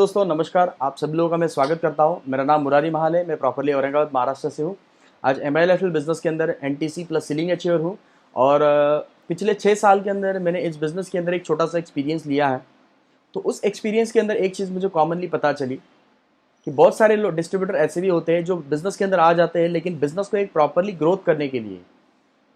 दोस्तों नमस्कार, आप सभी लोगों का मैं स्वागत करता हूं। मेरा नाम मुरारी महाल है। मैं प्रॉपरली औरंगाबाद महाराष्ट्र से हूं। आज MILFL बिजनेस के अंदर NTC प्लस सीलिंग अचीवर हूं और पिछले 6 साल के अंदर मैंने इस बिज़नेस के अंदर एक छोटा सा एक्सपीरियंस लिया है। तो उस एक्सपीरियंस के अंदर एक चीज़ मुझे कॉमनली पता चली कि बहुत सारे लोग डिस्ट्रीब्यूटर ऐसे भी होते हैं जो बिज़नेस के अंदर आ जाते हैं, लेकिन बिज़नेस को एक प्रॉपरली ग्रोथ करने के लिए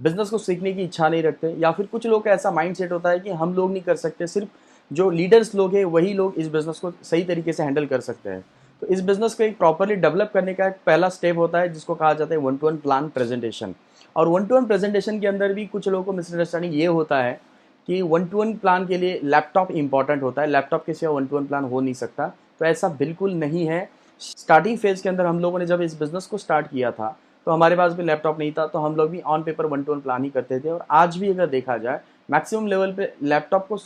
बिज़नेस को सीखने की इच्छा नहीं रखते, या फिर कुछ लोग का ऐसा माइंडसेट होता है कि हम लोग नहीं कर सकते, सिर्फ जो लीडर्स लोग हैं वही लोग इस बिज़नेस को सही तरीके से हैंडल कर सकते हैं। तो इस बिज़नेस को एक प्रॉपरली डेवलप करने का एक पहला स्टेप होता है जिसको कहा जाता है 1-to-1 प्लान प्रेजेंटेशन। और 1-to-1 प्रेजेंटेशन के अंदर भी कुछ लोगों को मिसअंडरस्टैंडिंग ये होता है कि 1-to-1 प्लान के लिए लैपटॉप इंपॉर्टेंट होता है, लैपटॉप के सिवा 1-to-1 प्लान हो नहीं सकता। तो ऐसा बिल्कुल नहीं है। स्टार्टिंग फेज़ के अंदर हम लोगों ने जब इस बिज़नेस को स्टार्ट किया था, तो हमारे पास भी लैपटॉप नहीं था, तो हम लोग भी ऑन पेपर 1-to-1 प्लान ही करते थे। और आज भी अगर देखा जाए, मैक्सिमम लेवल पे लैपटॉप को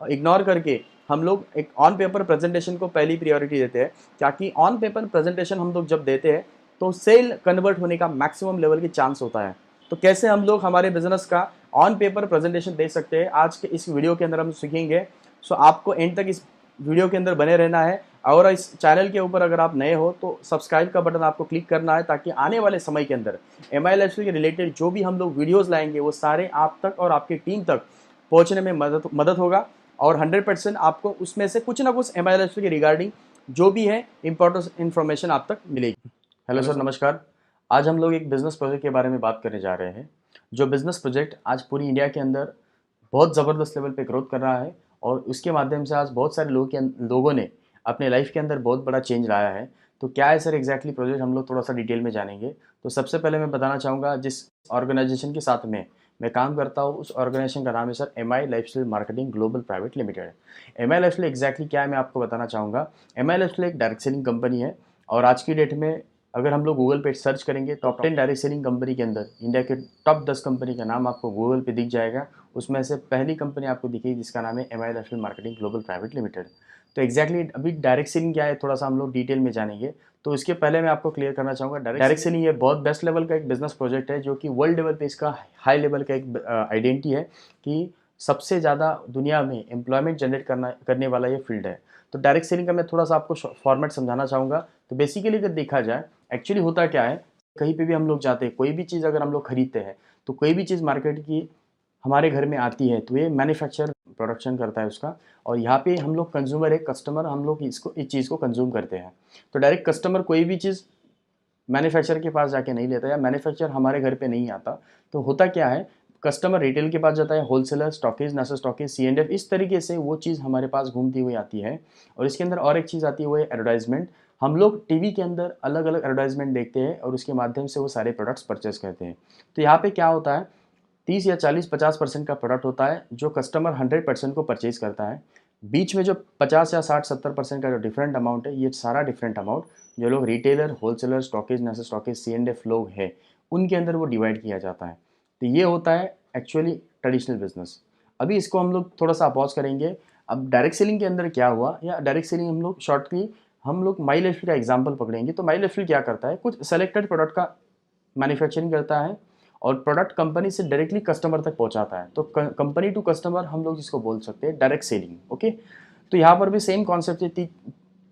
इग्नोर करके हम लोग एक ऑन पेपर प्रेजेंटेशन को पहली प्रायोरिटी देते हैं, ताकि ऑन पेपर प्रेजेंटेशन हम लोग जब देते हैं तो सेल कन्वर्ट होने का मैक्सिमम लेवल की चांस होता है। तो कैसे हम लोग हमारे बिजनेस का ऑन पेपर प्रेजेंटेशन दे सकते हैं, आज के इस वीडियो के अंदर हम सीखेंगे। सो आपको एंड तक इस वीडियो के अंदर बने रहना है। और इस चैनल के ऊपर अगर आप नए हो तो सब्सक्राइब का बटन आपको क्लिक करना है, ताकि आने वाले समय के अंदर MILFL के रिलेटेड जो भी हम लोग वीडियोस लाएंगे वो सारे आप तक और आपकी टीम तक पहुंचने में मदद होगा। और 100% आपको उसमें से कुछ ना कुछ MILFL के रिगार्डिंग जो भी है इंपॉर्टेंट इन्फॉर्मेशन आप तक मिलेगी। हेलो सर, नमस्कार। आज हम लोग एक बिजनेस प्रोजेक्ट के बारे में बात करने जा रहे हैं। जो बिजनेस प्रोजेक्ट आज पूरी इंडिया के अंदर बहुत ज़बरदस्त लेवल पे ग्रोथ कर रहा है, और उसके माध्यम से आज बहुत सारे लोगों ने अपने लाइफ के अंदर बहुत बड़ा चेंज लाया है। तो क्या है सर एग्जैक्टली प्रोजेक्ट, हम लोग थोड़ा सा डिटेल में जानेंगे। तो सबसे पहले मैं बताना चाहूँगा, जिस ऑर्गेनाइजेशन के साथ में मैं काम करता हूँ उस ऑर्गेनाइजेशन का नाम है sir MILFL marketing global private limited. MILFL exactly क्या है मैं आपको बताना चाहूँगा। MILFL एक डायरेक्ट सेलिंग कंपनी है, और आज की डेट में अगर हम लोग गूगल पे सर्च करेंगे तो टॉप 10 डायरेक्ट सेलिंग कंपनी के अंदर इंडिया के टॉप 10 कंपनी का नाम आपको गूगल पे दिख जाएगा। उसमें से पहली कंपनी आपको दिखेगी जिसका नाम है MILFL marketing global private limited. तो एग्जैक्टली अभी डायरेक्ट सेलिंग क्या है थोड़ा सा हम लोग डिटेल में जानेंगे। तो इसके पहले मैं आपको क्लियर करना चाहूँगा, डायरेक्ट सेलिंग ये बहुत बेस्ट लेवल का एक बिजनेस प्रोजेक्ट है, जो कि वर्ल्ड लेवल पे इसका हाई लेवल का एक आइडेंटिटी है कि सबसे ज़्यादा दुनिया में एम्प्लॉयमेंट जनरेट करने वाला ये फील्ड है। तो डायरेक्ट सेलिंग का मैं थोड़ा सा आपको फॉर्मेट समझाना चाहूँगा। तो बेसिकली अगर देखा जाए, एक्चुअली होता क्या है, कहीं पे भी हम लोग जाते हैं, कोई भी चीज़ अगर हम लोग खरीदते हैं, तो कोई भी चीज़ मार्केट की हमारे घर में आती है तो ये मैन्युफैक्चर प्रोडक्शन करता है उसका, और यहाँ पे हम लोग कंज्यूमर है, कस्टमर, हम लोग इस चीज़ को कंज्यूम करते हैं। तो डायरेक्ट कस्टमर कोई भी चीज़ मैन्युफैक्चर के पास जाके नहीं लेता, या मैन्युफैक्चर हमारे घर पे नहीं आता। तो होता क्या है, कस्टमर रिटेल के पास जाता है, wholesaler, stockage, national stockage, C&F, इस तरीके से वो चीज़ हमारे पास घूमती हुई आती है। और इसके अंदर और एक चीज़ आती है, वो है एडवर्टाइजमेंट। हम लोग टीवी के अंदर अलग अलग एडवर्टाइजमेंट देखते हैं और उसके माध्यम से वो सारे प्रोडक्ट्स परचेस करते हैं। तो यहाँ पे क्या होता है, 30 या 40-50% का प्रोडक्ट होता है जो कस्टमर 100% को परचेज करता है। बीच में जो 50 या 60-70% का जो डिफरेंट अमाउंट है, ये सारा डिफरेंट अमाउंट जो लोग retailer, wholesaler, stockage, national stockage, C&F लोग हैं, उनके अंदर वो डिवाइड किया जाता है। तो ये होता है एक्चुअली ट्रेडिशनल बिजनेस। अभी इसको हम लोग थोड़ा सा पॉज करेंगे। अब डायरेक्ट सेलिंग के अंदर क्या हुआ, या डायरेक्ट सेलिंग हम लोग शॉर्टली हम लोग MILFL का एग्जाम्पल पकड़ेंगे। तो MILFL क्या करता है, कुछ सेलेक्टेड प्रोडक्ट का मैन्युफैक्चरिंग करता है और प्रोडक्ट कंपनी से डायरेक्टली कस्टमर तक पहुंचाता है। तो कंपनी टू कस्टमर हम लोग जिसको बोल सकते हैं डायरेक्ट सेलिंग। ओके, तो यहाँ पर भी सेम कॉन्सेप्ट है,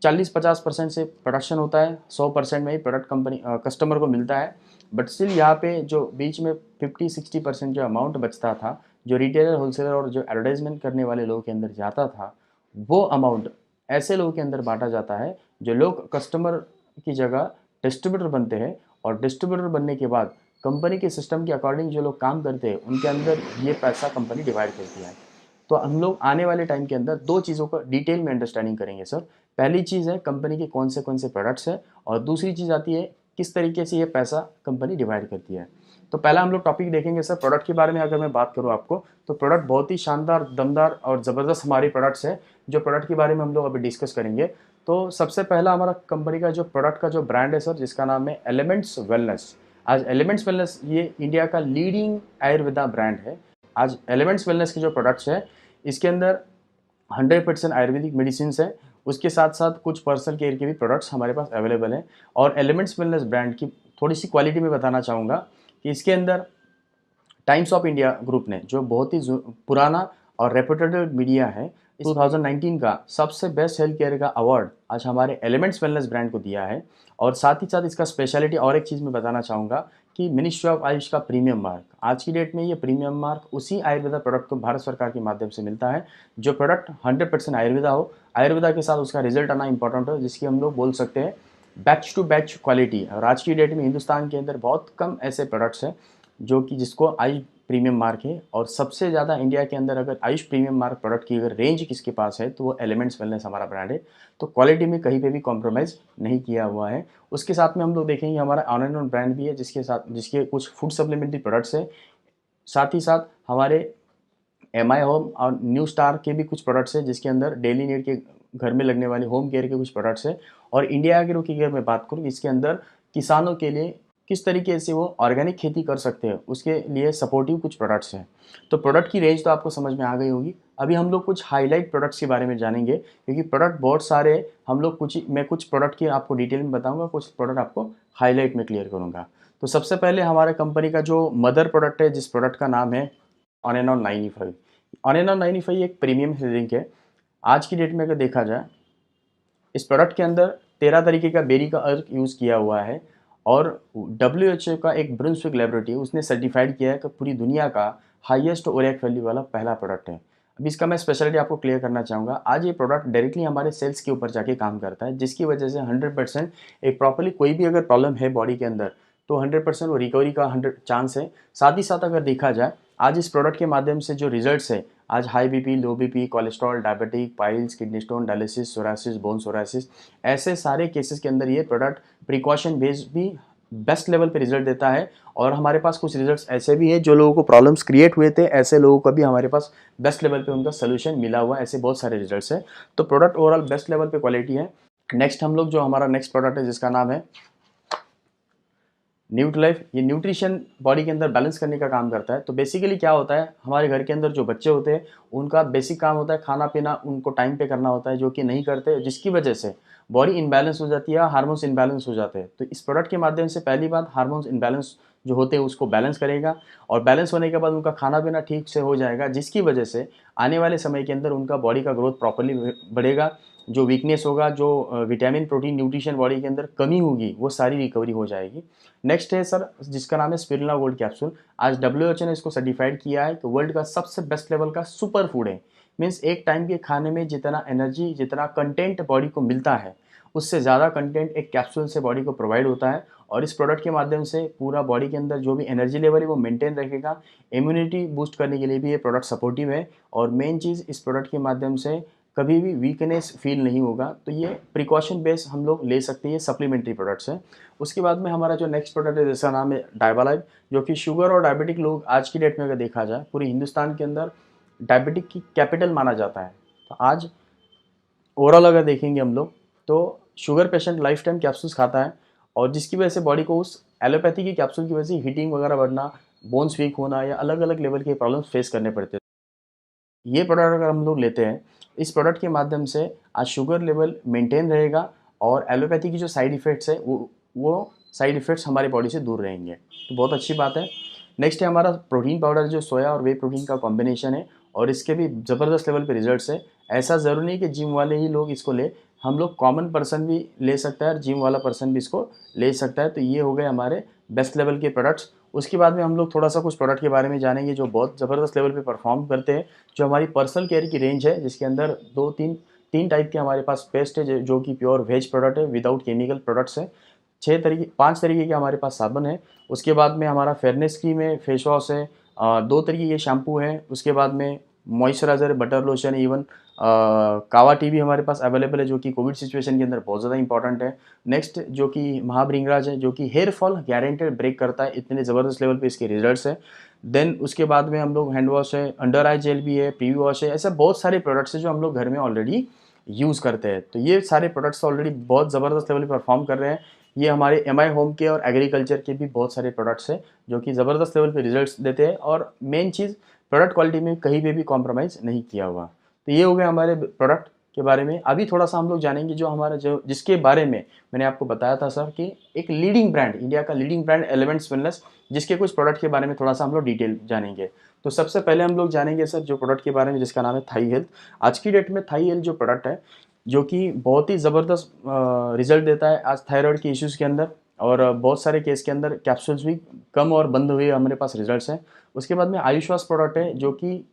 40-50% से प्रोडक्शन होता है, 100% में ही प्रोडक्ट कंपनी कस्टमर को मिलता है। बट स्टिल यहाँ पे जो बीच में 50-60% जो अमाउंट बचता था, जो रिटेलर, होलसेलर और जो एडवर्टाइजमेंट करने वाले लोगों के अंदर जाता था, वो अमाउंट ऐसे लोगों के अंदर बांटा जाता है जो लोग कस्टमर की जगह डिस्ट्रीब्यूटर बनते हैं। और डिस्ट्रीब्यूटर बनने के बाद कंपनी के सिस्टम के अकॉर्डिंग जो लोग काम करते हैं उनके अंदर ये पैसा कंपनी डिवाइड करती है। तो हम लोग आने वाले टाइम के अंदर दो चीज़ों को डिटेल में अंडरस्टैंडिंग करेंगे सर। पहली चीज़ है कंपनी के कौन से प्रोडक्ट्स है, और दूसरी चीज़ आती है किस तरीके से ये पैसा कंपनी डिवाइड करती है। तो पहला हम लोग टॉपिक देखेंगे सर प्रोडक्ट के बारे में। अगर मैं बात करूँ आपको, तो प्रोडक्ट बहुत ही शानदार, दमदार और ज़बरदस्त हमारी प्रोडक्ट्स है, जो प्रोडक्ट के बारे में हम लोग अभी डिस्कस करेंगे। तो सबसे पहला हमारा कंपनी का जो प्रोडक्ट का जो ब्रांड है सर, जिसका नाम है एलिमेंट्स वेलनेस। आज एलिमेंट्स वेलनेस ये इंडिया का लीडिंग आयुर्वेदा ब्रांड है। आज एलिमेंट्स वेलनेस के जो प्रोडक्ट्स है, इसके अंदर 100% आयुर्वेदिक मेडिसिन है, उसके साथ साथ कुछ पर्सनल केयर के भी प्रोडक्ट्स हमारे पास अवेलेबल हैं। और एलिमेंट्स वेलनेस ब्रांड की थोड़ी सी क्वालिटी में बताना चाहूँगा कि इसके अंदर टाइम्स ऑफ इंडिया ग्रुप ने, जो बहुत ही पुराना और रेपुटेड मीडिया है, 2019 का सबसे बेस्ट हेल्थ केयर का अवार्ड आज हमारे एलिमेंट्स वेलनेस ब्रांड को दिया है। और साथ ही साथ इसका स्पेशलिटी और एक चीज़ मैं बताना चाहूँगा कि मिनिस्ट्री ऑफ आयुष का प्रीमियम मार्क, आज की डेट में ये प्रीमियम मार्क उसी आयुर्वेदा प्रोडक्ट को भारत सरकार के माध्यम से मिलता है जो प्रोडक्ट 100% आयुर्वेदा हो, आयुर्वेदा के साथ उसका रिजल्ट आना इंपॉर्टेंट हो, जिसकी हम लोग बोल सकते हैं बैच टू बैच क्वालिटी। और आज की डेट में हिंदुस्तान के अंदर बहुत कम ऐसे प्रोडक्ट्स हैं जो कि जिसको आयुष प्रीमियम मार्क है। और सबसे ज़्यादा इंडिया के अंदर अगर आयुष प्रीमियम मार्क प्रोडक्ट की अगर रेंज किसके पास है तो वो एलिमेंट्स वेलनेस हमारा ब्रांड है। तो क्वालिटी में कहीं पे भी कॉम्प्रोमाइज़ नहीं किया हुआ है। उसके साथ में हम लोग देखेंगे हमारा ऑन एंड ऑन ब्रांड भी है जिसके कुछ फूड सप्लीमेंट्री प्रोडक्ट्स है। साथ ही साथ हमारे एम आई होम और न्यू स्टार के भी कुछ प्रोडक्ट्स हैं जिसके अंदर डेली नीड के घर में लगने वाले होम केयर के कुछ प्रोडक्ट्स हैं। और इंडिया एग्रो की अगर मैं बात करूँ इसके अंदर किसानों के लिए किस तरीके से वो ऑर्गेनिक खेती कर सकते हैं उसके लिए सपोर्टिव कुछ प्रोडक्ट्स हैं। तो प्रोडक्ट की रेंज तो आपको समझ में आ गई होगी। अभी हम लोग कुछ हाईलाइट प्रोडक्ट्स के बारे में जानेंगे क्योंकि प्रोडक्ट बहुत सारे हम लोग मैं कुछ प्रोडक्ट की आपको डिटेल में बताऊंगा, कुछ प्रोडक्ट आपको हाईलाइट में क्लियर करूंगा। तो सबसे पहले हमारे कंपनी का जो मदर प्रोडक्ट है जिस प्रोडक्ट का नाम है on and on 95। On and on 95 एक प्रीमियम ड्रिंक है। आज की डेट में अगर देखा जाए इस प्रोडक्ट के अंदर 13 तरीके का बेरी का अर्क यूज़ किया हुआ है। और WHO का एक ब्रुंसविक लेबोरेटरी उसने सर्टिफाइड किया है कि पूरी दुनिया का हाईएस्ट ओरेक वैल्यू वाला पहला प्रोडक्ट है। अब इसका मैं स्पेशलिटी आपको क्लियर करना चाहूँगा। आज ये प्रोडक्ट डायरेक्टली हमारे सेल्स के ऊपर जाके काम करता है जिसकी वजह से 100% एक प्रॉपरली कोई भी अगर प्रॉब्लम है बॉडी के अंदर तो 100% वो रिकवरी का 100 चांस है। साथ ही साथ अगर देखा जाए आज इस प्रोडक्ट के माध्यम से जो रिजल्ट्स है, आज हाई बीपी, लो BP, cholesterol, diabetic, piles, kidney stone, dialysis, psoriasis, bone psoriasis, ऐसे सारे केसेस के अंदर ये प्रोडक्ट प्रिकॉशन बेस्ड भी बेस्ट लेवल पे रिजल्ट देता है। और हमारे पास कुछ रिजल्ट्स ऐसे भी हैं जो लोगों को प्रॉब्लम्स क्रिएट हुए थे, ऐसे लोगों को भी हमारे पास बेस्ट लेवल पे उनका सोल्यूशन मिला हुआ है। ऐसे बहुत सारे रिजल्ट्स हैं। तो प्रोडक्ट ओवरऑल बेस्ट लेवल पे क्वालिटी है। नेक्स्ट हम लोग जो हमारा नेक्स्ट प्रोडक्ट है जिसका नाम है न्यूट्रलाइफ, ये न्यूट्रिशन बॉडी के अंदर बैलेंस करने का काम करता है। तो बेसिकली क्या होता है, हमारे घर के अंदर जो बच्चे होते हैं उनका बेसिक काम होता है खाना पीना, उनको टाइम पे करना होता है जो कि नहीं करते, जिसकी वजह से बॉडी इनबैलेंस हो जाती है, हार्मोन्स इनबैलेंस हो जाते हैं। तो इस प्रोडक्ट के माध्यम से पहली बात हार्मोन्स इनबैलेंस जो होते हैं उसको बैलेंस करेगा और बैलेंस होने के बाद उनका खाना पीना ठीक से हो जाएगा, जिसकी वजह से आने वाले समय के अंदर उनका बॉडी का ग्रोथ प्रॉपरली बढ़ेगा। जो वीकनेस होगा, जो विटामिन प्रोटीन न्यूट्रिशन बॉडी के अंदर कमी होगी वो सारी रिकवरी हो जाएगी। नेक्स्ट है सर जिसका नाम है स्पिरुलिना गोल्ड कैप्सूल। आज WHO ने इसको सर्टिफाइड किया है कि वर्ल्ड का सबसे बेस्ट लेवल का सुपर फूड है। मीन्स एक टाइम के खाने में जितना एनर्जी, जितना कंटेंट बॉडी को मिलता है उससे ज़्यादा कंटेंट एक कैप्सूल से बॉडी को प्रोवाइड होता है। और इस प्रोडक्ट के माध्यम से पूरा बॉडी के अंदर जो भी एनर्जी लेवल है वो मेंटेन रखेगा। इम्यूनिटी बूस्ट करने के लिए भी ये प्रोडक्ट सपोर्टिव है। और मेन चीज़ इस प्रोडक्ट के माध्यम से कभी भी वीकनेस फील नहीं होगा। तो ये प्रिकॉशन बेस हम लोग ले सकते हैं, सप्लीमेंट्री प्रोडक्ट्स हैं। उसके बाद में हमारा जो नेक्स्ट प्रोडक्ट है जिसका नाम है डायबालाइव, जो कि शुगर और डायबिटिक लोग आज की डेट में अगर देखा जाए पूरे हिंदुस्तान के अंदर डायबिटिक की कैपिटल माना जाता है। तो आज ओवरऑल अगर देखेंगे हम लोग तो sugar patient life time capsules खाता है और जिसकी वजह से बॉडी को उस एलोपैथी की कैप्सूल की वजह से हीटिंग वगैरह बढ़ना, बोन्स वीक होना या अलग अलग लेवल के प्रॉब्लम्स फेस करने पड़ते हैं। ये प्रोडक्ट अगर हम लोग लेते हैं इस प्रोडक्ट के माध्यम से आज शुगर लेवल मेंटेन रहेगा और एलोपैथी की जो साइड इफ़ेक्ट्स है वो साइड इफ़ेक्ट्स हमारी बॉडी से दूर रहेंगे। तो बहुत अच्छी बात है। नेक्स्ट है हमारा प्रोटीन पाउडर जो सोया और वे प्रोटीन का कॉम्बिनेशन है और इसके भी ज़बरदस्त लेवल पे रिजल्ट्स है। ऐसा ज़रूरी नहीं कि जिम वाले ही लोग इसको ले, हम लोग कॉमन पर्सन भी ले सकता है और जिम वाला पर्सन भी इसको ले सकता है। तो ये हो गए हमारे बेस्ट लेवल के प्रोडक्ट्स। उसके बाद में हम लोग थोड़ा सा कुछ प्रोडक्ट के बारे में जानेंगे जो बहुत ज़बरदस्त लेवल पे परफॉर्म करते हैं, जो हमारी पर्सनल केयर की रेंज है जिसके अंदर तीन टाइप के हमारे पास पेस्ट है जो कि प्योर वेज प्रोडक्ट है, विदाउट केमिकल प्रोडक्ट्स है। 5 तरीके के हमारे पास साबुन है। उसके बाद में हमारा फेयरनेस क्रीम है, फेस वॉश है, 2 तरीके के शैम्पू हैं। उसके बाद में मॉइस्चराइज़र, बटर लोशन, इवन कावा टी भी हमारे पास अवेलेबल है जो कि कोविड सिचुएशन के अंदर बहुत ज़्यादा इंपॉर्टेंट है। नेक्स्ट जो कि महाभृंगराज है जो कि हेयर फॉल गारंटेड ब्रेक करता है, इतने ज़बरदस्त लेवल पे इसके रिजल्ट्स है। देन उसके बाद में हम लोग हैंड वॉश है, अंडर आई जेल भी है, पीवी वॉश है, ऐसे बहुत सारे प्रोडक्ट्स हैं जो हम लोग घर में ऑलरेडी यूज़ करते हैं। तो ये सारे प्रोडक्ट्स ऑलरेडी बहुत ज़बरदस्त लेवल पे परफॉर्म कर रहे हैं। ये हमारे एम.आई. होम के और एग्रीकल्चर के भी बहुत सारे प्रोडक्ट्स हैं जो कि ज़बरदस्त लेवल पे रिजल्ट्स देते हैं और मेन चीज़ प्रोडक्ट क्वालिटी में कहीं पे भी कॉम्प्रोमाइज़ नहीं किया हुआ। तो ये हो गए हमारे प्रोडक्ट। के बारे में अभी थोड़ा सा हम लोग जानेंगे, जो हमारा जो जिसके बारे में मैंने आपको बताया था सर कि एक लीडिंग ब्रांड, इंडिया का लीडिंग ब्रांड एलिमेंट्स वेलनेस, जिसके कुछ प्रोडक्ट के बारे में थोड़ा सा हम लोग डिटेल जानेंगे। तो सबसे पहले हम लोग जानेंगे सर जो प्रोडक्ट के बारे में, जिसका नाम है थाई हेल्थ। आज की डेट में थाई हेल्थ जो प्रोडक्ट है, जो कि बहुत ही ज़बरदस्त रिजल्ट देता है आज थायराइड के इश्यूज़ के अंदर, और बहुत सारे केस के अंदर कैप्सूल्स भी कम और बंद हुए हमारे पास रिजल्ट्स हैं। उसके बाद में आयुश्वास प्रोडक्ट है, जो कि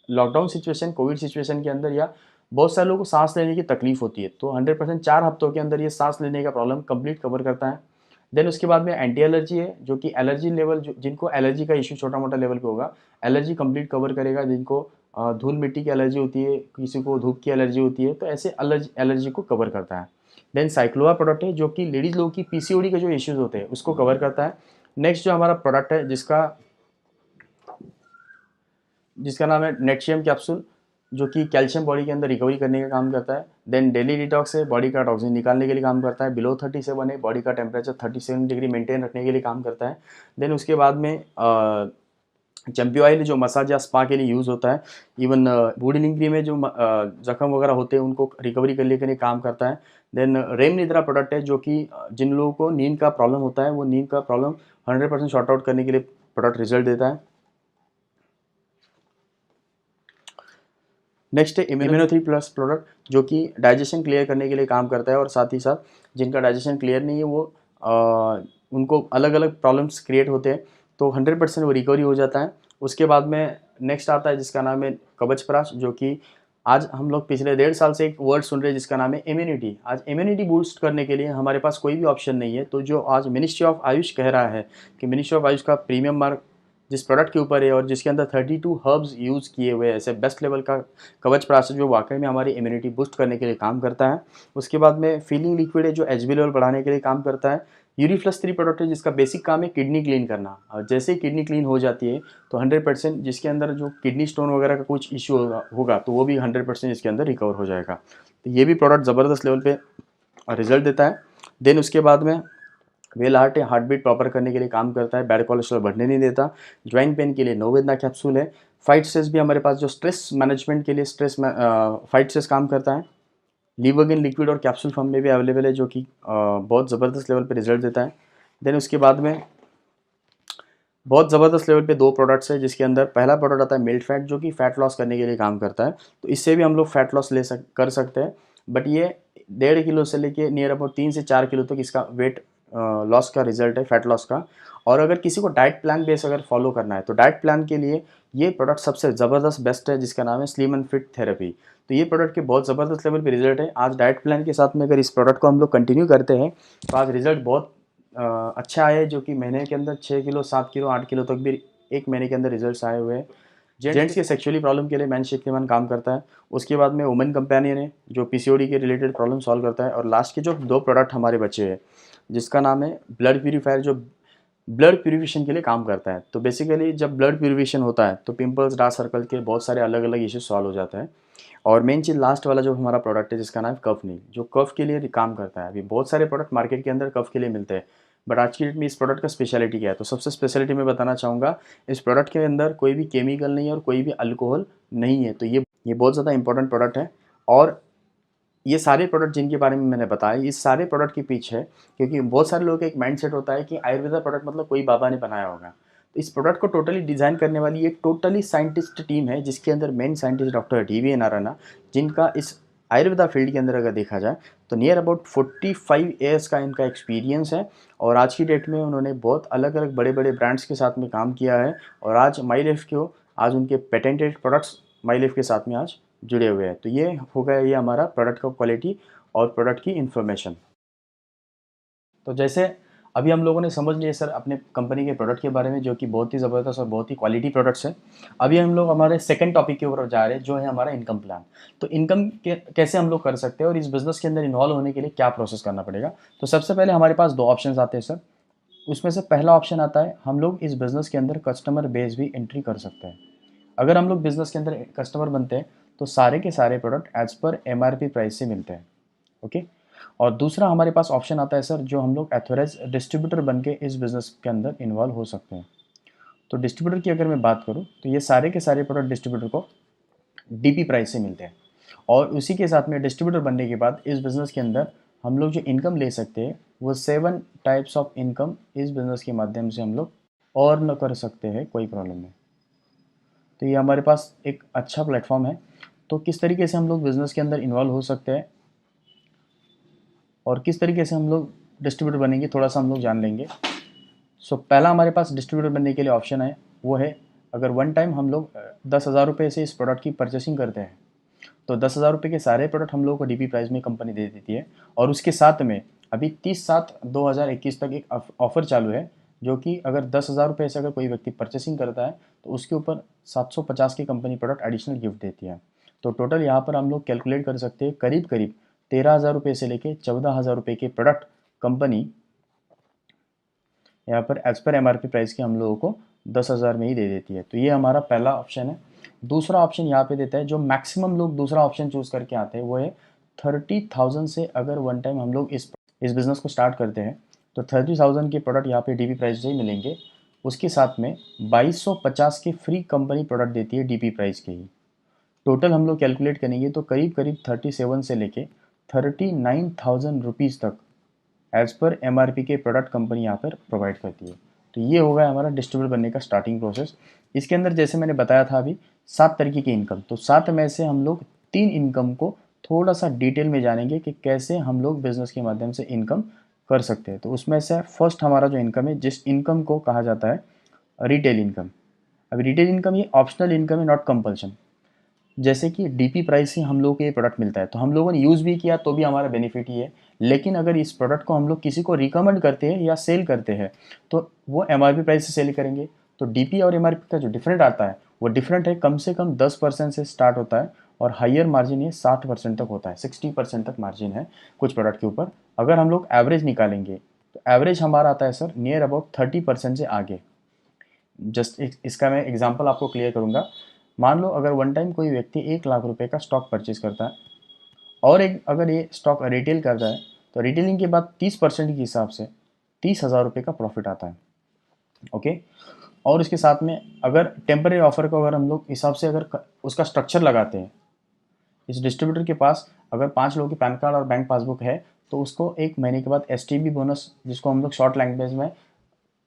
लॉकडाउन सिचुएशन, कोविड सिचुएशन के अंदर या बहुत सारे लोगों को सांस लेने की तकलीफ होती है, तो 100% 4 हफ्तों के अंदर ये सांस लेने का प्रॉब्लम कंप्लीट कवर करता है। देन उसके बाद में एंटी एलर्जी है, जो कि एलर्जी लेवल, जिनको एलर्जी का इशू छोटा मोटा लेवल पे होगा, एलर्जी कंप्लीट कवर करेगा। जिनको धूल मिट्टी की एलर्जी होती है, किसी को धूप की एलर्जी होती है, तो ऐसे एलर्जी को कवर करता है। देन साइक्लोआ प्रोडक्ट है, जो कि लेडीज़ लोगों की पीसीओडी के जो इश्यूज होते हैं उसको कवर करता है। नेक्स्ट जो हमारा प्रोडक्ट है, जिसका नाम है नेटशियम कैप्सूल, जो कि कैल्शियम बॉडी के अंदर रिकवरी करने का काम करता है। देन डेली डिटॉक्स है, बॉडी का टॉक्सिन निकालने के लिए काम करता है। बिलो 37 है, बॉडी का टेम्परेचर 37 डिग्री मेंटेन रखने के लिए काम करता है। देन उसके बाद में चैम्पियो ऑयल, जो मसाज या स्पा के लिए यूज़ होता है। इवन बूढ़ी लिंगरी में जो जख्म वगैरह होते हैं उनको रिकवरी करने के लिए काम करता है। देन रेम निद्रा प्रोडक्ट है, जो कि जिन लोगों को नींद का प्रॉब्लम होता है, वो नींद का प्रॉब्लम 100% शॉर्ट आउट करने के लिए प्रोडक्ट रिजल्ट देता है। नेक्स्ट है इम्यूनो3 प्लस प्रोडक्ट, जो कि डाइजेशन क्लियर करने के लिए काम करता है, और साथ ही साथ जिनका डाइजेशन क्लियर नहीं है वो उनको अलग अलग प्रॉब्लम्स क्रिएट होते हैं, तो 100% वो रिकवरी हो जाता है। उसके बाद में नेक्स्ट आता है जिसका नाम है कवच प्राश, जो कि आज हम लोग पिछले 1.5 साल से एक वर्ड सुन रहे हैं जिसका नाम है इम्यूनिटी। आज इम्यूनिटी बूस्ट करने के लिए हमारे पास कोई भी ऑप्शन नहीं है, तो जो आज मिनिस्ट्री ऑफ आयुष कह रहा है कि मिनिस्ट्री ऑफ आयुष का प्रीमियम मार्क जिस प्रोडक्ट के ऊपर है, और जिसके अंदर 32 हर्ब्स यूज़ किए हुए ऐसे बेस्ट लेवल का कवच प्राश, जो वाकई में हमारी इम्यूनिटी बूस्ट करने के लिए काम करता है। उसके बाद में फीलिंग लिक्विड है, जो एचबी लेवल बढ़ाने के लिए काम करता है। यूरी+3 प्रोडक्ट है, जिसका बेसिक काम है किडनी क्लीन करना, और जैसे ही किडनी क्लीन हो जाती है तो 100% जिसके अंदर जो किडनी स्टोन वगैरह का कुछ इश्यू होगा तो वो भी 100% इसके अंदर रिकवर हो जाएगा। तो ये भी प्रोडक्ट ज़बरदस्त लेवल पे रिजल्ट देता है। देन उसके बाद में वेल हार्ट है, हार्ट बीट प्रॉपर करने के लिए काम करता है, बैड कोलेस्ट्रॉल बढ़ने नहीं देता। ज्वाइंट पेन के लिए नोवेदना कैप्सूल है। फाइट स्ट्रेस भी हमारे पास, जो स्ट्रेस मैनेजमेंट के लिए फाइट स्ट्रेस काम करता है। लीवोगिन लिक्विड और कैप्सूल फॉर्म में भी अवेलेबल है, जो कि बहुत ज़बरदस्त लेवल पे रिजल्ट देता है। देन उसके बाद में बहुत ज़बरदस्त लेवल पे 2 प्रोडक्ट्स है, जिसके अंदर पहला प्रोडक्ट आता है मिल्ट फैट, जो कि फैट लॉस करने के लिए काम करता है, तो इससे भी हम लोग फैट लॉस कर सकते हैं। बट ये 1.5 किलो से लेके नियर अबाउट 3 से 4 किलो तक इसका वेट लॉस का रिजल्ट है, फैट लॉस का। और अगर किसी को डाइट प्लान बेस अगर फॉलो करना है, तो डाइट प्लान के लिए ये प्रोडक्ट सबसे ज़बरदस्त बेस्ट है, जिसका नाम है स्लिम एंड फिट थेरेपी। तो ये प्रोडक्ट के बहुत ज़बरदस्त लेवल पे रिजल्ट है। आज डाइट प्लान के साथ में अगर इस प्रोडक्ट को हम लोग कंटिन्यू करते हैं, तो आज रिजल्ट बहुत अच्छा आया है, जो कि महीने के अंदर 6 किलो, 7 किलो, 8 किलो तक भी एक महीने के अंदर रिजल्ट्स आए हुए हैं। जेंट्स के सेक्सुअली प्रॉब्लम के लिए मैन शक्तिमान काम करता है। उसके बाद में वुमेन कंपेनियन है, जो पीसीओडी के रिलेटेड प्रॉब्लम सॉल्व करता है। और लास्ट के जो 2 प्रोडक्ट हमारे बचे हैं, जिसका नाम है ब्लड प्यूरीफायर, जो ब्लड प्यूरिफिकेशन के लिए काम करता है। तो बेसिकली जब ब्लड प्यूरिफिकेशन होता है तो पिंपल्स, डार्क सर्कल के बहुत सारे अलग अलग इश्यूज सॉल्व हो जाता है। और मेन चीज़ लास्ट वाला जो हमारा प्रोडक्ट है, जिसका नाम है कफ नील, जो कफ के लिए काम करता है। अभी बहुत सारे प्रोडक्ट मार्केट के अंदर कफ के लिए मिलते हैं, बट आज की डेट में इस प्रोडक्ट का स्पेशलिटी क्या है, तो सबसे स्पेशलिटी मैं बताना चाहूँगा, इस प्रोडक्ट के अंदर कोई भी केमिकल नहीं है और कोई भी अल्कोहल नहीं है। तो ये बहुत ज़्यादा इंपॉर्टेंट प्रोडक्ट है। और ये सारे प्रोडक्ट जिनके बारे में मैंने बताया, इस सारे प्रोडक्ट के पीछे है, क्योंकि बहुत सारे लोगों का एक माइंडसेट होता है कि आयुर्वेदा प्रोडक्ट मतलब कोई बाबा ने बनाया होगा। तो इस प्रोडक्ट को टोटली डिज़ाइन करने वाली एक टोटली साइंटिस्ट टीम है, जिसके अंदर main scientist doctor DV Narayana, जिनका इस आयुर्वेदा फील्ड के अंदर अगर देखा जाए तो नियर अबाउट 45 ईयर्स का इनका एक्सपीरियंस है। और आज की डेट में उन्होंने बहुत अलग अलग बड़े बड़े ब्रांड्स के साथ में काम किया है, और आज माई लाइफ को आज उनके पेटेंटेड प्रोडक्ट्स माई लाइफ के साथ में आज जुड़े हुए हैं। तो ये हो गया ये हमारा प्रोडक्ट का क्वालिटी और प्रोडक्ट की इन्फॉर्मेशन। तो जैसे अभी हम लोगों ने समझ लिया सर अपने कंपनी के प्रोडक्ट के बारे में, जो कि बहुत ही ज़बरदस्त और बहुत ही क्वालिटी प्रोडक्ट्स है। अभी हम लोग हमारे सेकंड टॉपिक के ऊपर जा रहे हैं, जो है हमारा इनकम प्लान। तो इनकम कैसे हम लोग कर सकते हैं, और इस बिज़नेस के अंदर इन्वॉल्व होने के लिए क्या प्रोसेस करना पड़ेगा। तो सबसे पहले हमारे पास 2 ऑप्शन आते हैं सर। उसमें से पहला ऑप्शन आता है, हम लोग इस बिज़नेस के अंदर कस्टमर बेस भी एंट्री कर सकते हैं। अगर हम लोग बिज़नेस के अंदर कस्टमर बनते हैं तो सारे के सारे product as per MRP price से मिलते हैं। ओके। और दूसरा हमारे पास ऑप्शन आता है सर, जो हम लोग एथोराइज डिस्ट्रीब्यूटर बन के इस बिज़नेस के अंदर इन्वॉल्व हो सकते हैं। तो डिस्ट्रीब्यूटर की अगर मैं बात करूँ, तो ये सारे के सारे प्रोडक्ट डिस्ट्रीब्यूटर को DP प्राइस से मिलते हैं। और उसी के साथ में डिस्ट्रीब्यूटर बनने के बाद इस बिज़नेस के अंदर हम लोग जो इनकम ले सकते हैं वो 7 टाइप्स ऑफ इनकम इस बिज़नेस के माध्यम से हम लोग और न कर सकते हैं, कोई प्रॉब्लम नहीं। तो ये हमारे पास एक अच्छा प्लेटफॉर्म है। तो किस तरीके से हम लोग बिज़नेस के अंदर इन्वॉल्व हो सकते हैं और किस तरीके से हम लोग डिस्ट्रीब्यूटर बनेंगे, थोड़ा सा हम लोग जान लेंगे। पहला हमारे पास डिस्ट्रीब्यूटर बनने के लिए ऑप्शन है, वो है अगर वन टाइम हम लोग 10,000 रुपये से इस प्रोडक्ट की परचेसिंग करते हैं तो 10,000 रुपये के सारे प्रोडक्ट हम लोगों को डीपी प्राइस में कंपनी दे देती है। और उसके साथ में अभी 30/7/2021 तक एक ऑफ़र चालू है, जो कि अगर 10,000 रुपये से अगर कोई व्यक्ति परचेसिंग करता है तो उसके ऊपर 750 की कंपनी प्रोडक्ट एडिशनल गिफ्ट देती है। तो टोटल यहाँ पर हम लोग कैलकुलेट कर सकते हैं, करीब करीब 13,000 रुपये से लेके 14,000 रुपये के प्रोडक्ट कंपनी यहाँ पर एज पर एमआरपी प्राइस की हम लोगों को 10,000 में ही दे देती है। तो ये हमारा पहला ऑप्शन है। दूसरा ऑप्शन यहाँ पे देता है, जो मैक्सिमम लोग दूसरा ऑप्शन चूज़ करके आते हैं, वो है 30,000 से अगर वन टाइम हम लोग इस बिज़नेस को स्टार्ट करते हैं तो 30,000 के प्रोडक्ट यहाँ पे डीपी प्राइस से ही मिलेंगे। उसके साथ में 2250 के फ्री कंपनी प्रोडक्ट देती है डीपी प्राइस के ही। टोटल हम लोग कैलकुलेट करेंगे तो करीब करीब 37 से लेके 39,000 रुपीज़ तक एज़ पर एमआरपी के प्रोडक्ट कंपनी यहाँ पर प्रोवाइड करती है। तो ये होगा हमारा डिस्ट्रीब्यूटर बनने का स्टार्टिंग प्रोसेस। इसके अंदर जैसे मैंने बताया था अभी 7 तरीके की इनकम, तो 7 में से हम लोग 3 इनकम को थोड़ा सा डिटेल में जानेंगे कि कैसे हम लोग बिज़नेस के माध्यम से इनकम कर सकते हैं। तो उसमें से फर्स्ट हमारा जो इनकम है, जिस इनकम को कहा जाता है रिटेल इनकम। अब रिटेल इनकम ये ऑप्शनल इनकम है, नॉट कंपल्शन। जैसे कि डीपी प्राइस से हम लोग को ये प्रोडक्ट मिलता है तो हम लोगों ने यूज़ भी किया तो भी हमारा बेनिफिट ही है। लेकिन अगर इस प्रोडक्ट को हम लोग किसी को रिकमेंड करते हैं या सेल करते हैं तो वो एमआरपी प्राइस से सेल करेंगे। तो डीपी और एमआरपी का जो डिफरेंट आता है वो डिफरेंट है, कम से कम 10% से स्टार्ट होता है और हाइयर मार्जिन ये 60% तक होता है, 60% तक मार्जिन है कुछ प्रोडक्ट के ऊपर। अगर हम लोग एवरेज निकालेंगे तो एवरेज हमारा आता है सर नियर अबाउट 30% से आगे। जस्ट इसका मैं एग्जांपल आपको क्लियर करूंगा। मान लो अगर वन टाइम कोई व्यक्ति 1 लाख रुपए का स्टॉक परचेज करता है और एक अगर ये स्टॉक रिटेल करता है तो रिटेलिंग के बाद 30% के हिसाब से 30,000 रुपये का प्रॉफिट आता है। ओके। और इसके साथ में अगर टेम्पररी ऑफर को अगर हम लोग हिसाब से अगर उसका स्ट्रक्चर लगाते हैं, इस डिस्ट्रीब्यूटर के पास अगर 5 लोगों की पैन कार्ड और बैंक पासबुक है तो उसको 1 महीने के बाद एसटीबी बोनस, जिसको हम लोग शॉर्ट लैंग्वेज में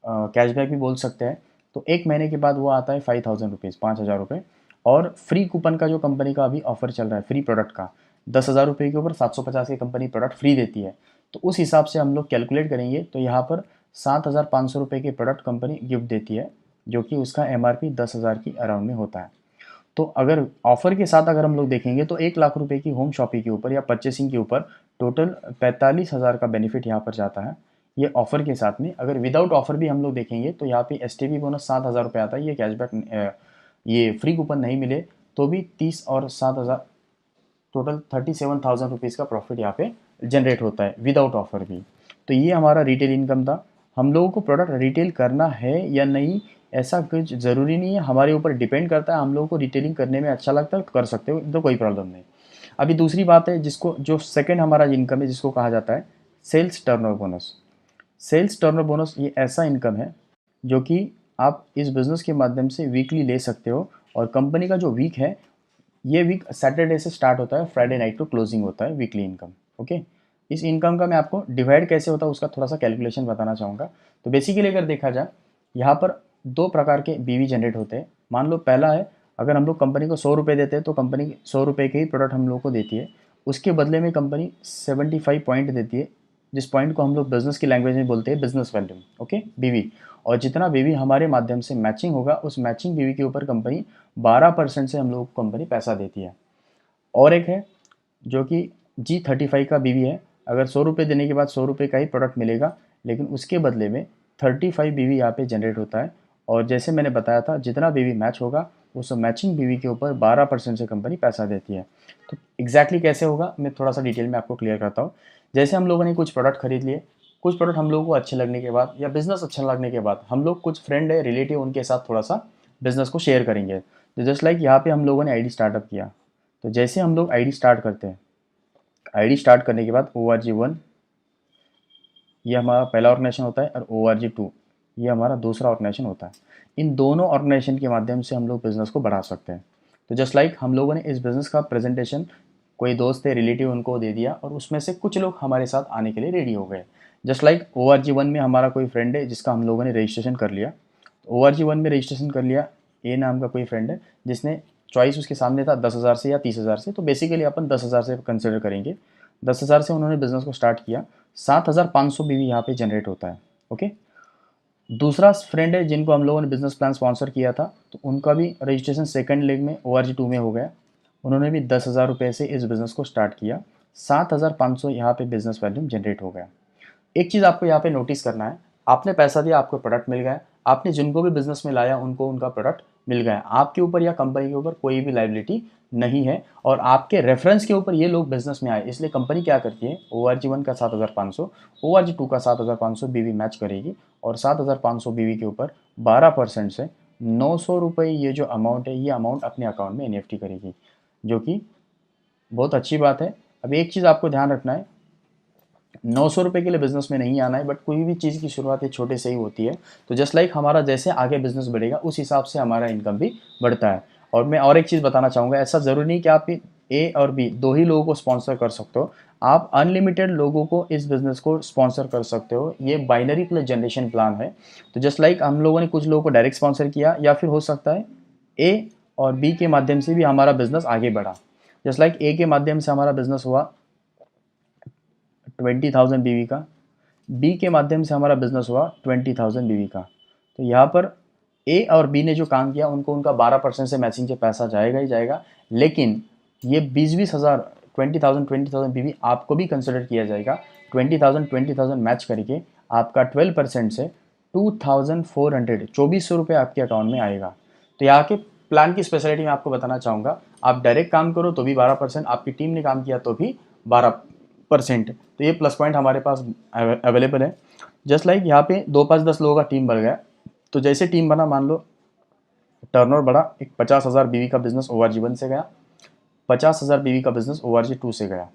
कैशबैक भी बोल सकते हैं, तो 1 महीने के बाद वो आता है 5,000 रुपीज़, 5,000 रुपये। और फ्री कूपन का जो कंपनी का अभी ऑफर चल रहा है फ्री प्रोडक्ट का, 10,000 रुपये के ऊपर 750 की कंपनी प्रोडक्ट फ्री देती है। तो उस हिसाब से हम लोग कैलकुलेट करेंगे तो यहाँ पर 7,500 रुपये के प्रोडक्ट कंपनी गिफ्ट देती है, जो कि उसका एमआरपी 10,000 की अराउंड में होता है। तो अगर ऑफर के साथ अगर हम लोग देखेंगे तो 1 लाख रुपए की होम शॉपिंग के ऊपर या परचेसिंग के ऊपर टोटल 45,000 का बेनिफिट यहाँ पर जाता है, ये ऑफर के साथ में। अगर विदाउट ऑफर भी हम लोग देखेंगे तो यहाँ पे एसटीबी बोनस 7,000 रुपये आता है। ये कैशबैक ये फ्री कूपन नहीं मिले तो भी 30 और 7,000 टोटल 37,000 रुपीज़ का प्रॉफिट यहाँ पे जनरेट होता है विदाउट ऑफर भी। तो ये हमारा रिटेल इनकम था। हम लोगों को प्रोडक्ट रिटेल करना है या नहीं ऐसा कुछ ज़रूरी नहीं है, हमारे ऊपर डिपेंड करता है। हम लोगों को रिटेलिंग करने में अच्छा लगता है तो कर सकते हो, तो कोई प्रॉब्लम नहीं। अभी दूसरी बात है जिसको जो सेकंड हमारा इनकम है जिसको कहा जाता है sales turnover bonus. Sales turnover bonus ये ऐसा इनकम है जो कि आप इस बिज़नेस के माध्यम से वीकली ले सकते हो। और कंपनी का जो वीक है ये वीक सैटरडे से स्टार्ट होता है, फ्राइडे नाइट को क्लोजिंग होता है वीकली इनकम। ओके। इस इनकम का मैं आपको डिवाइड कैसे होता है उसका थोड़ा सा कैलकुलेशन बताना चाहूँगा। तो बेसिकली अगर देखा जाए यहाँ पर 2 प्रकार के बीवी जनरेट होते हैं। मान लो पहला है, अगर हम लोग कंपनी को 100 रुपये देते हैं तो कंपनी 100 रुपये के ही प्रोडक्ट हम लोग को देती है। उसके बदले में कंपनी 75 पॉइंट देती है, जिस पॉइंट को हम लोग बिजनेस की लैंग्वेज में बोलते हैं बिजनेस वैल्यू। ओके, बीवी। और जितना बीवी हमारे माध्यम से मैचिंग होगा उस मैचिंग बीवी के ऊपर कंपनी 12% से हम लोग को कंपनी पैसा देती है। और एक है जो कि G35 का बीवी है। अगर 100 रुपये देने के बाद 100 रुपये का ही प्रोडक्ट मिलेगा, लेकिन उसके बदले में 35 बीवी यहाँ पे जनरेट होता है। और जैसे मैंने बताया था जितना बीवी मैच होगा उस मैचिंग बीवी के ऊपर 12% से कंपनी पैसा देती है। तो एग्जैक्टली कैसे होगा मैं थोड़ा सा डिटेल में आपको क्लियर करता हूँ। जैसे हम लोगों ने कुछ प्रोडक्ट खरीद लिए, कुछ प्रोडक्ट हम लोगों को अच्छे लगने के बाद या बिज़नेस अच्छा लगने के बाद हम लोग कुछ फ्रेंड है, रिलेटिव, उनके साथ थोड़ा सा बिज़नेस को शेयर करेंगे। तो जस्ट लाइक यहाँ पे हम लोगों ने आईडी स्टार्टअप किया। तो जैसे हम लोग आईडी स्टार्ट करते हैं, आईडी स्टार्ट करने के बाद ORG1 ये हमारा पहला ऑर्गेनाइजेशन होता है और ORG2 ये हमारा दूसरा ऑर्गेनाइजेशन होता है। इन दोनों ऑर्गेनाइजेशन के माध्यम से हम लोग बिज़नेस को बढ़ा सकते हैं। तो जस्ट लाइक हम लोगों ने इस बिज़नेस का प्रेजेंटेशन कोई दोस्त है, रिलेटिव, उनको दे दिया और उसमें से कुछ लोग हमारे साथ आने के लिए रेडी हो गए। जस्ट लाइक ORG1 में हमारा कोई फ्रेंड है जिसका हम लोगों ने रजिस्ट्रेशन कर लिया। ORG1 में रजिस्ट्रेशन कर लिया, ए नाम का कोई फ्रेंड है जिसने चॉइस उसके सामने था 10,000 से या 30,000 से, तो बेसिकली अपन 10,000 से कंसिडर करेंगे। 10,000 से उन्होंने बिजनेस को स्टार्ट किया, 7,500 बीवी यहाँ पे जनरेट होता है। ओके, दूसरा फ्रेंड है जिनको हम लोगों ने बिजनेस प्लान स्पॉन्सर किया था, तो उनका भी रजिस्ट्रेशन सेकंड लेग में ORG2 में हो गया। उन्होंने भी 10,000 रुपये से इस बिज़नेस को स्टार्ट किया, 7,500 यहाँ पे बिजनेस वैल्यूम जनरेट हो गया। एक चीज़ आपको यहाँ पे नोटिस करना है, आपने पैसा दिया, आपको प्रोडक्ट मिल गया, आपने जिनको भी बिजनेस में लाया उनको उनका प्रोडक्ट मिल गया, आपके ऊपर या कंपनी के ऊपर कोई भी लाइबिलिटी नहीं है, और आपके रेफरेंस के ऊपर ये लोग बिजनेस में आए। इसलिए कंपनी क्या करती है, ORG1 का 7,500, ORG2 का 7,500 बीवी मैच करेगी और 7,500 बीवी के ऊपर 12% से 900 रुपये ये जो अमाउंट है, ये अमाउंट अपने अकाउंट में NFT करेगी, जो कि बहुत अच्छी बात है। अब एक चीज़ आपको ध्यान रखना है, 900 रुपये के लिए बिजनेस में नहीं आना है, बट कोई भी चीज़ की शुरुआत एक छोटे से ही होती है। तो जस्ट लाइक हमारा जैसे आगे बिजनेस बढ़ेगा उस हिसाब से हमारा इनकम भी बढ़ता है। और मैं और एक चीज़ बताना चाहूँगा, ऐसा ज़रूरी नहीं कि आप A और B दो ही लोगों को स्पॉन्सर कर सकते हो, आप अनलिमिटेड लोगों को इस बिज़नेस को स्पॉन्सर कर सकते हो। ये बाइनरी प्लस जनरेशन प्लान है। तो जस्ट लाइक हम लोगों ने कुछ लोगों को डायरेक्ट स्पॉन्सर किया, या फिर हो सकता है A और B के माध्यम से भी हमारा बिजनेस आगे बढ़ा। जस्ट लाइक A के माध्यम से हमारा बिजनेस हुआ 20,000 बीवी का, बी के माध्यम से हमारा बिजनेस हुआ 20,000 बीवी का। तो यहाँ पर ए और बी ने जो काम किया उनको उनका 12% से मैचिंग से पैसा जाएगा ही जाएगा, लेकिन ये 20-20 हज़ार 20,000 बीवी आपको भी कंसिडर किया जाएगा। 20,000 मैच करके आपका 12% से 2,400 2400 रुपये आपके अकाउंट में आएगा। तो यहाँ के प्लान की स्पेशलिटी मैं आपको बताना चाहूँगा, आप डायरेक्ट काम करो तो भी 12%, आपकी टीम ने काम किया तो भी 12%। तो ये प्लस पॉइंट हमारे पास अवेलेबल है। जस्ट लाइक यहाँ पे 2-5-10 लोगों का टीम बढ़ गया, तो जैसे टीम बना, मान लो टर्नओवर बढ़ा, एक 50,000 बीवी का बिजनेस ORG1 से गया, 50,000 बीवी का बिजनेस ORG2 से गया,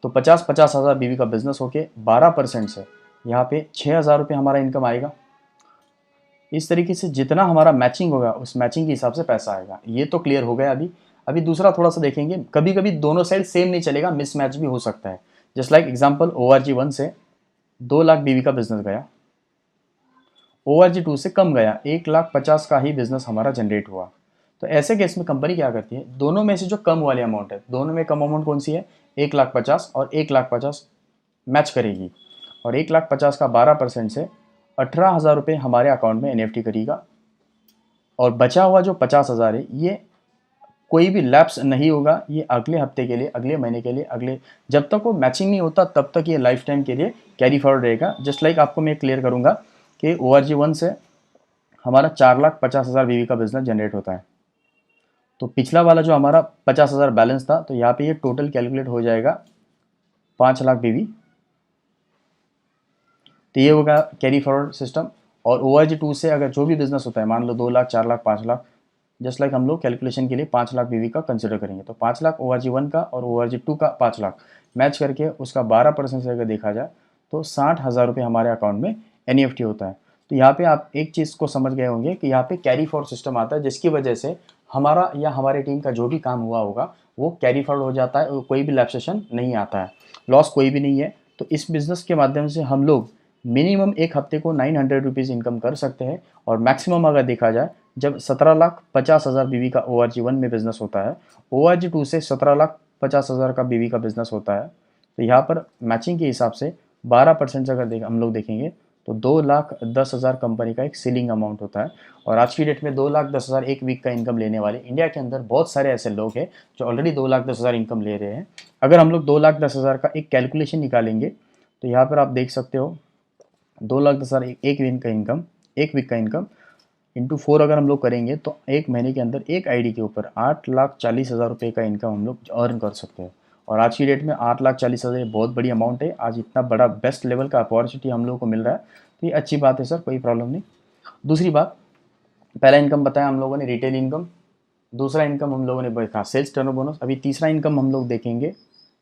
तो 50,000 बीवी का बिजनेस होके 12% से यहाँ पे 6,000 रुपये हमारा इनकम आएगा। इस तरीके से जितना हमारा मैचिंग होगा उस मैचिंग के हिसाब से पैसा आएगा। ये तो क्लियर हो गया। अभी दूसरा थोड़ा सा देखेंगे, कभी कभी दोनों साइड सेम नहीं चलेगा, मिसमैच भी हो सकता है। जस्ट लाइक एग्जांपल, ORG1 से 2 लाख बीवी का बिजनेस गया, ORG2 से कम गया, 1,50,000 का ही बिजनेस हमारा जनरेट हुआ। तो ऐसे केस में कंपनी क्या करती है, दोनों में से जो कम वाली अमाउंट है, दोनों में कम अमाउंट कौन सी है, 1,50,000 और 1,50,000 मैच करेगी, और 1,50,000 का 12% से 18,000 रुपये हमारे अकाउंट में NFT करेगा। और बचा हुआ जो 50,000 है, ये कोई भी लैप्स नहीं होगा, ये अगले हफ्ते के लिए, अगले महीने के लिए, अगले जब तक वो मैचिंग नहीं होता तब तक ये लाइफ टाइम के लिए कैरी फॉरवर्ड रहेगा। जस्ट लाइक आपको मैं क्लियर करूंगा कि ORG1 से हमारा 4,50,000 बीवी का बिजनेस जनरेट होता है, तो पिछला वाला जो हमारा 50,000 बैलेंस था, तो यहाँ पे ये टोटल कैलकुलेट हो जाएगा 5 लाख बीवी। तो ये होगा कैरी फॉरवर्ड सिस्टम। और ORG2 से अगर जो भी बिजनेस होता है, मान लो 2 लाख, 4 लाख, 5 लाख, जस्ट लाइक हम लोग कैलकुलेशन के लिए 5 लाख बीवी का कंसिडर करेंगे, तो 5 लाख ORG1 का और ORG2 का 5 लाख मैच करके उसका 12% से अगर देखा जाए तो 60,000 रुपये हमारे अकाउंट में NFT होता है। तो यहाँ पे आप एक चीज़ को समझ गए होंगे कि यहाँ पे कैरी फॉरवर्ड सिस्टम आता है, जिसकी वजह से हमारा या हमारे टीम का जो भी काम हुआ होगा वो कैरी फॉरवर्ड हो जाता है, कोई भी लैप्सेशन नहीं आता है, लॉस कोई भी नहीं है। तो इस बिज़नेस के माध्यम से हम लोग मिनिमम एक हफ्ते को 900 रुपीज़ इनकम कर सकते हैं, और मैक्सिमम अगर देखा जाए जब 17,50,000 बीवी का ORG1 में बिजनेस होता है, ORG2 से 17,50,000 का बीवी का बिजनेस होता है, तो यहाँ पर मैचिंग के हिसाब से 12% अगर हम लोग देखेंगे तो 2,10,000 कंपनी का एक सीलिंग अमाउंट होता है। और आज की डेट में 2,10,000 एक वीक का इनकम लेने वाले इंडिया के अंदर बहुत सारे ऐसे लोग हैं जो ऑलरेडी 2,10,000 इनकम ले रहे हैं। अगर हम लोग 2,10,000 का एक कैलकुलेशन निकालेंगे तो यहाँ पर आप देख सकते हो 2,10,000 एक वीक का इनकम, एक वीक का इनकम इंटू 4 अगर हम लोग करेंगे तो एक महीने के अंदर एक आईडी के ऊपर 8,40,000 रुपये का इनकम हम लोग अर्न कर सकते हैं। और आज की डेट में 8,40,000 बहुत बड़ी अमाउंट है। आज इतना बड़ा बेस्ट लेवल का अपॉर्चुनिटी हम लोगों को मिल रहा है, तो ये अच्छी बात है सर, कोई प्रॉब्लम नहीं। दूसरी बात, पहला इनकम बताया हम लोगों ने रिटेल इनकम, दूसरा इनकम हम लोगों ने देखा सेल्स टर्नओवर बोनस। अभी तीसरा इनकम हम लोग देखेंगे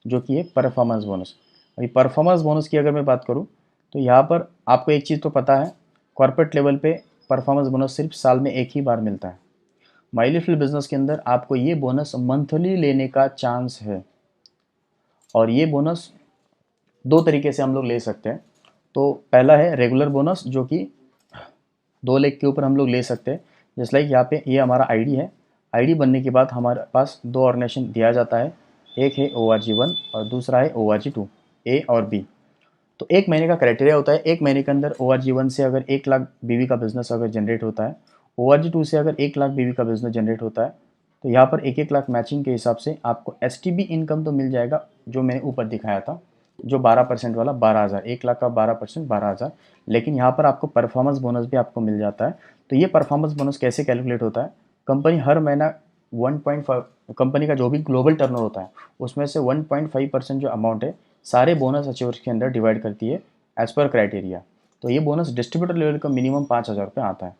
जो कि है परफॉर्मेंस बोनस। अभी परफॉर्मेंस बोनस की अगर मैं बात करूँ तो यहाँ पर आपको एक चीज़ तो पता है, कॉर्पोरेट लेवल पे परफॉर्मेंस बोनस सिर्फ साल में एक ही बार मिलता है। माई लिटिल बिजनेस के अंदर आपको ये बोनस मंथली लेने का चांस है, और ये बोनस दो तरीके से हम लोग ले सकते हैं। तो पहला है रेगुलर बोनस, जो कि 2 लाख के ऊपर हम लोग ले सकते हैं। जैसे लाइक यहाँ पे ये हमारा आईडी है, आईडी बनने के बाद हमारे पास 2 ऑर्गेनाइजेशन दिया जाता है, एक है ORG1 और दूसरा है ORG2, ए और बी। तो 1 महीने का क्राइटेरिया होता है, 1 महीने के अंदर ORG1 से अगर 1 लाख बीवी का बिजनेस अगर जनरेट होता है, ORG2 से अगर 1 लाख बीवी का बिजनेस जनरेट होता है, तो यहाँ पर 1-1 लाख मैचिंग के हिसाब से आपको STB इनकम तो मिल जाएगा, जो मैंने ऊपर दिखाया था, जो 12% वाला 12,000, 1 लाख का 12% 12,000। लेकिन यहाँ पर आपको परफॉर्मेंस बोनस भी आपको मिल जाता है। तो ये परफॉर्मेंस बोनस कैसे कैलकुलेट होता है, कंपनी हर महीना 1.5, कंपनी का जो भी ग्लोबल टर्नओवर होता है उसमें से 1.5% जो अमाउंट है सारे बोनस अचीवर्स के अंदर डिवाइड करती है एज पर क्राइटेरिया। तो ये बोनस डिस्ट्रीब्यूटर लेवल का मिनिमम 5,000 रुपये आता है।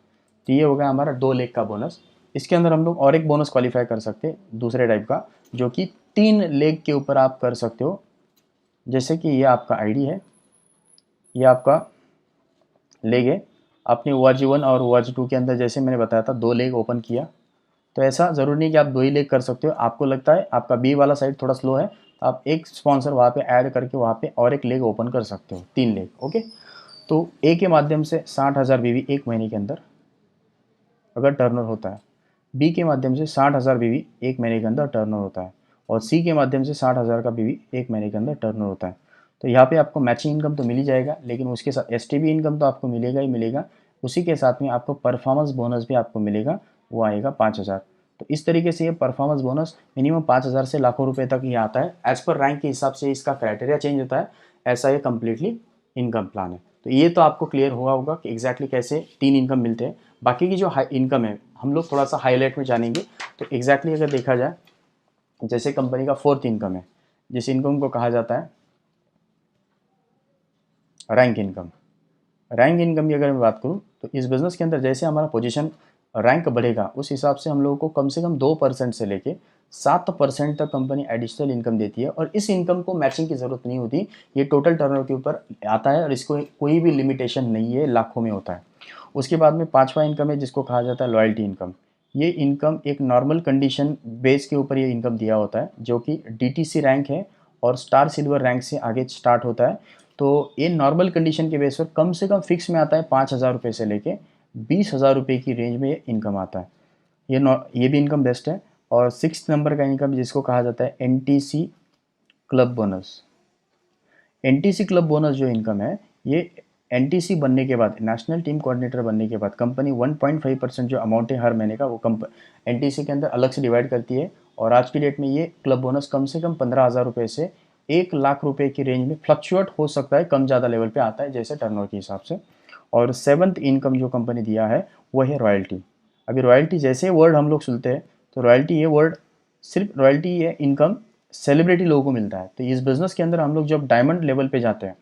तो ये हो गया हमारा 2 लाख का बोनस। इसके अंदर हम लोग और एक बोनस क्वालिफाई कर सकते हैं दूसरे टाइप का, जो कि 3 लाख के ऊपर आप कर सकते हो। जैसे कि ये आपका आईडी है, ये आपका लेग है, आपने ORG1 और ORG2 के अंदर जैसे मैंने बताया था 2 लाख ओपन किया, तो ऐसा ज़रूरी नहीं कि आप 2 ही लाख कर सकते हो। आपको लगता है आपका बी वाला साइड थोड़ा स्लो है, आप एक स्पॉन्सर वहाँ पे ऐड करके वहाँ पे और 1 लाख ओपन कर सकते हो, 3 लाख। ओके, तो ए के माध्यम से 60,000 बीवी 1 महीने के अंदर अगर टर्नओवर होता है, बी के माध्यम से 60,000 बीवी 1 महीने के अंदर टर्नओवर होता है, और सी के माध्यम से 60,000 का बीवी 1 महीने के अंदर टर्नओवर होता है। तो यहाँ पे आपको मैचिंग इनकम तो मिल ही जाएगा, लेकिन उसके साथ STB इनकम तो आपको मिलेगा ही मिलेगा। उसी के साथ में आपको परफॉर्मेंस बोनस भी आपको मिलेगा, वो आएगा 5,000। तो इस तरीके से ये परफॉर्मेंस बोनस मिनिमम 5,000 से लाखों रुपए तक ये आता है। एज पर रैंक के हिसाब से इसका क्राइटेरिया चेंज होता है, ऐसा ये कम्प्लीटली इनकम प्लान है। तो ये तो आपको क्लियर हुआ होगा कि एग्जैक्टली कैसे 3 इनकम मिलते हैं। बाकी की जो हाई इनकम है हम लोग थोड़ा सा हाईलाइट में जानेंगे। तो एग्जैक्टली अगर देखा जाए, जैसे कंपनी का 4th इनकम है, जिस इनकम को कहा जाता है रैंक इनकम। रैंक इनकम की अगर मैं बात करूँ, तो इस बिज़नेस के अंदर जैसे हमारा पोजीशन रैंक बढ़ेगा, उस हिसाब से हम लोगों को कम से कम 2% से लेके 7% तक कंपनी एडिशनल इनकम देती है, और इस इनकम को मैचिंग की ज़रूरत नहीं होती। ये टोटल टर्नओवर के ऊपर आता है, और इसको कोई भी लिमिटेशन नहीं है, लाखों में होता है। उसके बाद में 5वां इनकम है, जिसको कहा जाता है लॉयल्टी इनकम। ये इनकम एक नॉर्मल कंडीशन बेस के ऊपर ये इनकम दिया होता है, जो कि DTC रैंक है और स्टार सिल्वर रैंक से आगे स्टार्ट होता है। तो ये नॉर्मल कंडीशन के बेस पर कम से कम फिक्स में आता है 5,000 रुपये से लेके 20,000 रुपये की रेंज में ये इनकम आता है। ये भी इनकम बेस्ट है। और 6th नंबर का इनकम, जिसको कहा जाता है NTC club bonus. NTC club bonus जो इनकम है, ये NTC बनने के बाद, नेशनल टीम कोऑर्डिनेटर बनने के बाद कंपनी 1.5% जो अमाउंट है हर महीने का, वो NTC के अंदर अलग से डिवाइड करती है। और आज की डेट में ये क्लब बोनस कम से कम 15,000 रुपये से 1 लाख रुपये की रेंज में फ्लक्चुएट हो सकता है, कम ज़्यादा लेवल पे आता है जैसे टर्नओवर के हिसाब से। और 7th इनकम जो कंपनी दिया है वो है रॉयल्टी। अभी रॉयल्टी जैसे वर्ड हम लोग सुनते हैं, तो रॉयल्टी ये वर्ड, सिर्फ रॉयल्टी ये इनकम सेलिब्रिटी लोगों को मिलता है। तो इस बिज़नेस के अंदर हम लोग जब डायमंड लेवल पे जाते हैं,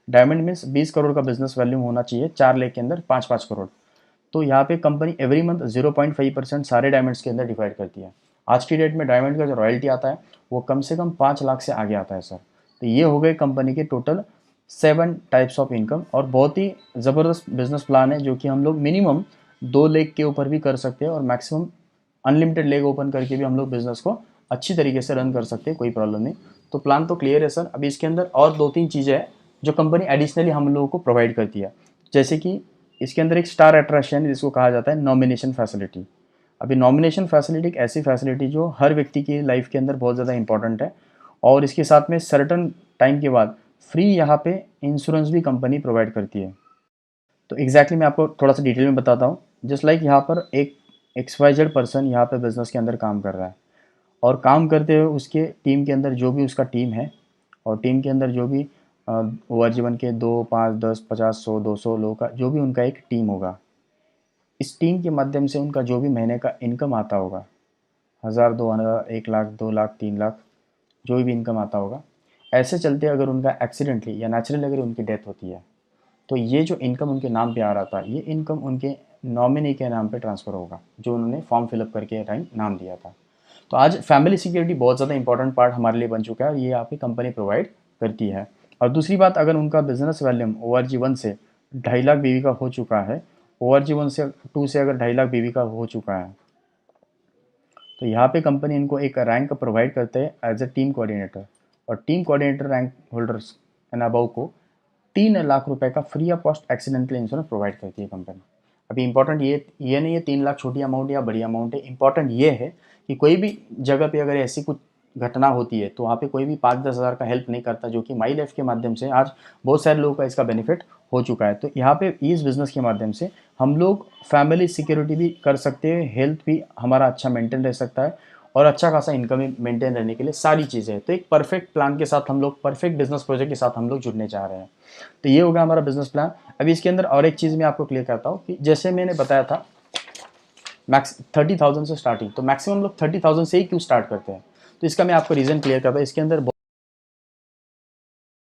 डायमंड मीन्स 20 करोड़ का बिजनेस वैल्यूम होना चाहिए, 4 लाख के अंदर 5-5 करोड़। तो यहाँ पे कंपनी एवरी मंथ 0.5% सारे डायमंड्स के अंदर डिवाइड करती है। आज की डेट में डायमंड का जो रॉयल्टी आता है वो कम से कम 5 लाख से आगे आता है सर। तो ये हो गए कंपनी के टोटल 7 टाइप्स ऑफ इनकम, और बहुत ही ज़बरदस्त बिजनेस प्लान है, जो कि हम लोग मिनिमम 2 लाख के ऊपर भी कर सकते हैं, और मैक्सिमम अनलिमिटेड लेग ओपन करके भी हम लोग बिजनेस को अच्छी तरीके से रन कर सकते हैं, कोई प्रॉब्लम नहीं। तो प्लान तो क्लियर है सर। अभी इसके अंदर और 2-3 चीज़ें हैं जो कंपनी एडिशनली हम लोगों को प्रोवाइड करती है। जैसे कि इसके अंदर एक स्टार अट्रैक्शन है, जिसको कहा जाता है नॉमिनेशन फैसिलिटी। अभी नॉमिनेशन फैसिलिटी एक ऐसी फैसिलिटी जो हर व्यक्ति की लाइफ के अंदर बहुत ज़्यादा इंपॉर्टेंट है, और इसके साथ में सर्टन टाइम के बाद फ्री यहाँ पे इंश्योरेंस भी कंपनी प्रोवाइड करती है। तो एग्जैक्टली मैं आपको थोड़ा सा डिटेल में बताता हूँ। जस्ट लाइक यहाँ पर एक XYZ पर्सन यहाँ पे बिज़नेस के अंदर काम कर रहा है, और काम करते हुए उसके टीम के अंदर जो भी उसका टीम है, और टीम के अंदर जो भी ORG1 के 2, 5, 10, 50, 100, 200 लोगों का जो भी उनका एक टीम होगा, इस टीम के माध्यम से उनका जो भी महीने का इनकम आता होगा, 1,000, 2,000, 1 लाख, 2 लाख, 3 लाख, जो भी इनकम आता होगा, ऐसे चलते अगर उनका एक्सीडेंटली या नेचुरली अगर उनकी डेथ होती है, तो ये जो इनकम उनके नाम पे आ रहा था, ये इनकम उनके नॉमिनी के नाम पे ट्रांसफ़र होगा, जो उन्होंने फॉर्म फिलअप करके टाइम नाम दिया था। तो आज फैमिली सिक्योरिटी बहुत ज़्यादा इंपॉर्टेंट पार्ट हमारे लिए बन चुका है, और ये यहाँ पे कंपनी प्रोवाइड करती है। और दूसरी बात, अगर उनका बिजनेस वैल्यूम ORG1 से 2.5 लाख बीवी का हो चुका है, ORG1 से 2 से अगर 2.5 लाख बीवी का हो चुका है, तो यहाँ पे कंपनी इनको एक रैंक प्रोवाइड करते हैं एज ए टीम कोऑर्डिनेटर, और team coordinator rank holders and above को 3 लाख रुपए का free of cost accidental insurance provide करती है कंपनी। अभी इंपॉर्टेंट ये नहीं है 3 लाख छोटी अमाउंट या बड़ी अमाउंट है, इंपॉर्टेंट ये है कि कोई भी जगह पे अगर ऐसी कुछ घटना होती है तो वहाँ पे कोई भी 5-10 हज़ार का हेल्प नहीं करता, जो कि माई लाइफ के माध्यम से आज बहुत सारे लोगों का इसका बेनिफिट हो चुका है। तो यहाँ पे इस बिज़नेस के माध्यम से हम लोग फैमिली सिक्योरिटी भी कर सकते हैं, हेल्थ भी हमारा अच्छा मेंटेन रह सकता है, और अच्छा खासा इनकम भी मेंटेन रहने के लिए सारी चीज़ें हैं। तो एक परफेक्ट प्लान के साथ हम लोग, परफेक्ट बिजनेस प्रोजेक्ट के साथ हम लोग जुड़ने चाह रहे हैं। तो ये होगा हमारा बिजनेस प्लान। अभी इसके अंदर और एक चीज़ मैं आपको क्लियर करता हूँ कि जैसे मैंने बताया था मैक्स 30,000 से स्टार्टिंग, तो मैक्सिमम लोग 30,000 से ही क्यों स्टार्ट करते हैं, तो इसका मैं आपको रीज़न क्लियर करता हूँ। इसके अंदर